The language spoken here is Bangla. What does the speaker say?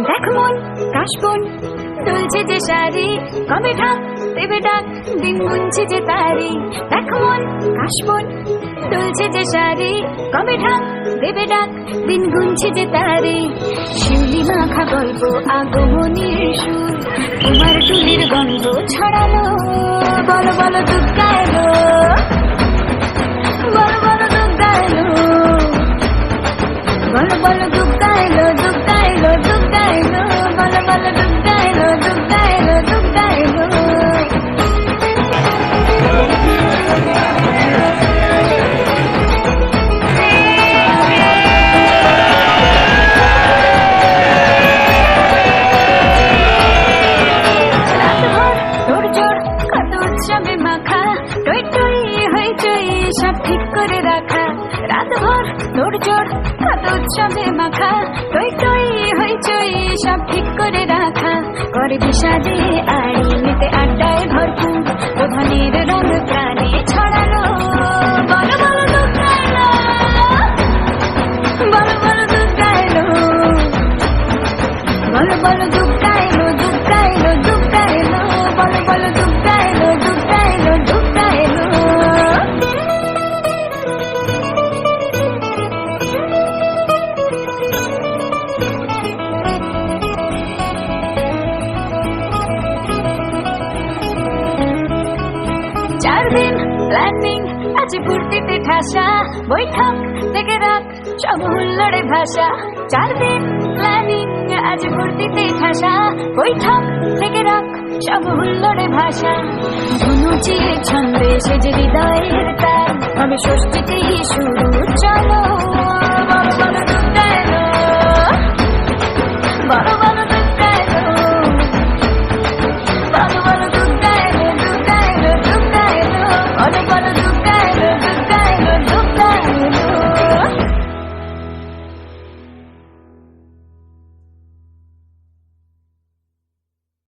দেখ মন কাশবন দুলছে যে শাড়ি, কবে ঢাক দেবে ডাক, দিন গুনছে যে তারি। দেখ মন কাশবন দুলছে যে শাড়ি, কবে ঢাক দেবে ডাক, দিন গুনছে যে তারি। শিউলি মাখা গল্প আগমনীর সুর, তোমার চুলির গন্ধ ছড়ালো। বলো বলো দুর্গা এলো, বলো বলো দুর্গা এলো, বলো বলো দুর্গা এলো, দুর্গা এলো, দুর্গা এলো, বলো বলো দুর্গা এলো, দুর্গা এলো, দুর্গা এলো। রাতভর তোর জোর কত উৎসবে মাখা, টই টই হইচই সব ঠিক করে রাখা। রাতভর তোর জোর কত উৎসবে মাখা, টই টই হইচই সব ঠিক করে রাখা। করে বিষাদে আড়ি নিতে আড্ডায় ভরপুর, প্রধানের রঙ প্রাণে ছড়ালো। বলো বলো দুর্গা এলো, বলো বলো দুর্গা এলো, বলো বলো দুর্গা এলো, দুর্গা এলো, দুর্গা এলো, বলো বলো দুর্গা এলো, দুর্গা এলো, দুর্গা এলো। চার দিন প্ল্যানিং আজ ফুর্তিতে ঠাসা, বৈঠক থেকে রাখ সব হুল্লোড়ে ভাষা। 4 দিন প্ল্যানিং আজ ফুর্তিতে ঠাসা, বৈঠক থেকে রাখ সব হুল্লোড়ে ভাষা। ধনুচির ছন্দে সেজে হৃদয়ের তার, হবে ষষ্ঠীতেই শুরু চলো।